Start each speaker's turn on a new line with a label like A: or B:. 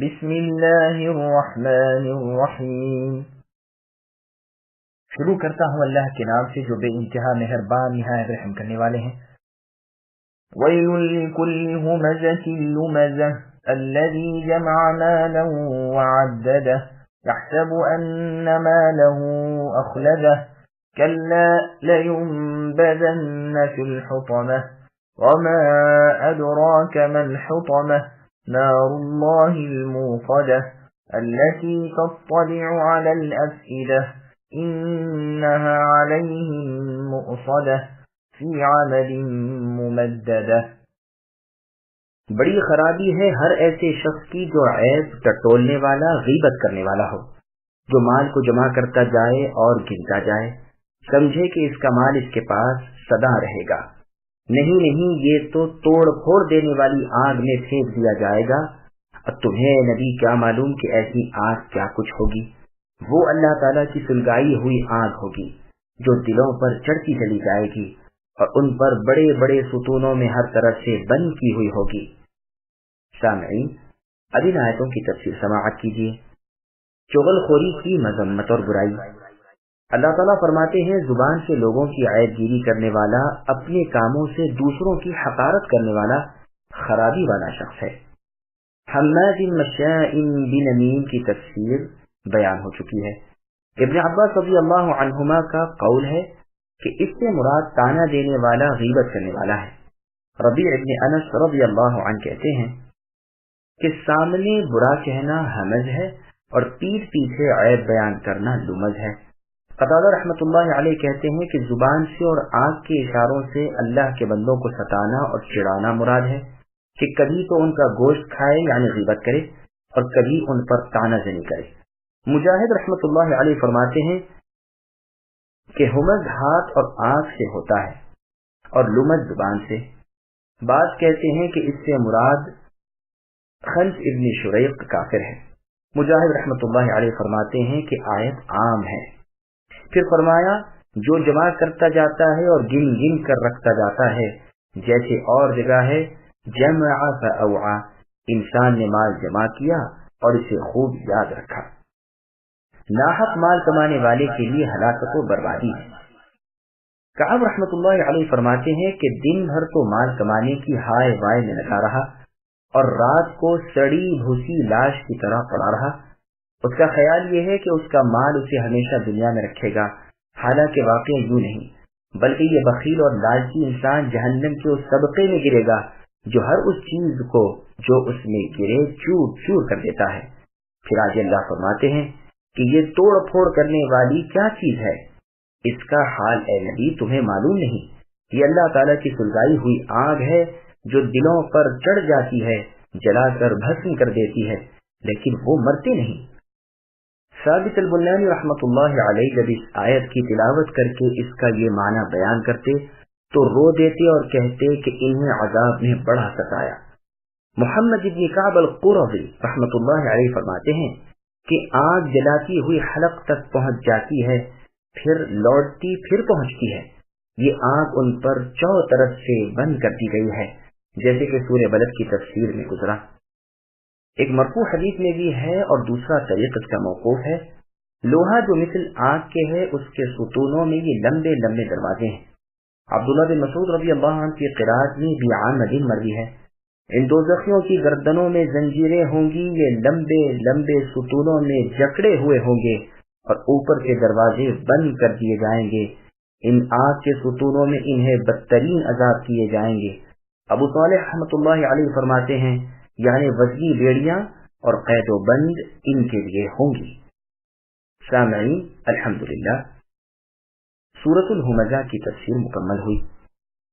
A: بسم اللہ الرحمن الرحیم۔ شروع کرتا ہوں اللہ کے نام سے جو بے انتہا مہربان نہایت رحم کرنے والے ہیں۔ ویل لکل ہمزۃ لمزہ الذی جمع مالا وعددہ یحسب ان مالہ اخلدہ کلا لینبذن فی الحطمہ وما ادراک ما الحطمہ نار اللہ الموقدہ التي تطلع على الأفئدة إنها عليهم مؤصدة في عمد ممددة۔ بڑی خرابی ہے ہر ایسے شخص کی جو عیب ٹٹولنے والا، غیبت کرنے والا ہو، جو مال کو جمع کرتا جائے اور گنتا جائے، سمجھے کہ اس کا مال اس کے پاس سدا رہے گا۔ نہیں، یہ تو توڑ پھوڑ دینے والی آگ میں پھینک دیا جائے گا۔ اب تمہیں نبی کیا معلوم کہ ایسی آگ کیا کچھ ہوگی؟ وہ اللہ تعالیٰ کی سلگائی ہوئی آگ ہوگی جو دلوں پر چڑھتی چلی جائے گی اور ان پر بڑے بڑے ستونوں میں ہر طرف سے بند کی ہوئی ہوگی۔ سامعین، اب ان آیتوں کی تفصیل سماعت کیجیے۔ چغل خوری کی مذمت اور برائی۔ اللہ تعالیٰ فرماتے ہیں زبان سے لوگوں کی عیب گیری کرنے والا، اپنے کاموں سے دوسروں کی حقارت کرنے والا خرابی والا شخص ہے۔ حماد مشاء بنمیم کی تفسیر بیان ہو چکی ہے۔ ابن عباس رضی اللہ عنہما کا قول ہے کہ اس سے مراد تانا دینے والا، غیبت کرنے والا ہے۔ ربیع ابن انس رضی اللہ عنہ کہتے ہیں کہ سامنے برا کہنا حمز ہے اور پیٹھ پیچھے عیب بیان کرنا لمز ہے۔ قتادہ رحمۃ اللہ علیہ کہتے ہیں کہ زبان سے اور آنکھ کے اشاروں سے اللہ کے بندوں کو ستانا اور چڑھانا مراد ہے کہ کبھی تو ان کا گوشت کھائے یعنی غیبت کرے اور کبھی ان پر طعنہ زنی کرے۔ مجاہد رحمۃ اللہ علیہ فرماتے ہیں کہ ہمز ہاتھ اور آنکھ سے ہوتا ہے اور لمز زبان سے۔ بعض کہتے ہیں کہ اس سے مراد خنس ابن شریق کافر ہے۔ مجاہد رحمۃ اللہ علیہ فرماتے ہیں کہ آیت عام ہے۔ پھر فرمایا جو جمع کرتا جاتا ہے اور گن گن کر رکھتا جاتا ہے، جیسے اور جگہ ہے جمع فاوعى، انسان نے مال جمع کیا اور اسے خوب یاد رکھا۔ ناحق مال کمانے والے کے لیے ہلاکت و بربادی ہے۔ کعب رحمۃ اللہ علیہ فرماتے ہیں کہ دن بھر تو مال کمانے کی ہائے وائے میں لگا رہا اور رات کو سڑی بھوسی لاش کی طرح پڑا رہا۔ اس کا خیال یہ ہے کہ اس کا مال اسے ہمیشہ دنیا میں رکھے گا، حالانکہ واقع یوں نہیں، بلکہ یہ بخیل اور لالچی انسان جہنم کے اس طبقے میں گرے گا جو ہر اس چیز کو جو اس میں گرے چور چور کر دیتا ہے۔ پھر آج اللہ فرماتے ہیں کہ یہ توڑ پھوڑ کرنے والی کیا چیز ہے؟ اس کا حال اے نبی تمہیں معلوم نہیں؟ یہ اللہ تعالیٰ کی سلگائی ہوئی آگ ہے جو دلوں پر چڑھ جاتی ہے، جلا کر بھسم کر دیتی ہے، لیکن وہ مرتے نہیں۔ ثابت البنانی رحمۃ اللہ علیہ جب اس آیت کی تلاوت کر کے اس کا یہ معنی بیان کرتے تو رو دیتے اور کہتے کہ انہیں عذاب نے بڑا ستایا۔ محمد ابن کعب القرظی رحمۃ اللہ علیہ فرماتے ہیں کہ آگ جلاتی ہوئی حلق تک پہنچ جاتی ہے، پھر لوٹتی، پھر پہنچتی ہے۔ یہ آگ ان پر چاروں طرف سے بند کر دی گئی ہے، جیسے کہ سورہ بلد کی تفسیر میں گزرا۔ ایک مرفوع حدیث میں بھی ہے اور دوسرا طریق اس کا موقوف ہے۔ لوہا جو مثل آگ کے ہے، اس کے ستونوں میں یہ لمبے لمبے دروازے ہیں۔ عبداللہ بن مسعود رضی اللہ عنہ کی قرات میں بعامد مروی ہے، ان دوزخیوں کی گردنوں میں زنجیریں ہوں گی، یہ لمبے لمبے ستونوں میں جکڑے ہوئے ہوں گے اور اوپر کے دروازے بند کر دیے جائیں گے۔ ان آگ کے ستونوں میں انہیں بدترین عذاب کیے جائیں گے۔ ابو صالح رحمۃ اللہ علیہ فرماتے ہیں یعنی وزنی بیڑیاں اور قید و بند ان کے لیے ہوں گی۔ سامعین، الحمدللہ سورۃ الہمزہ کی تفسیر مکمل ہوئی۔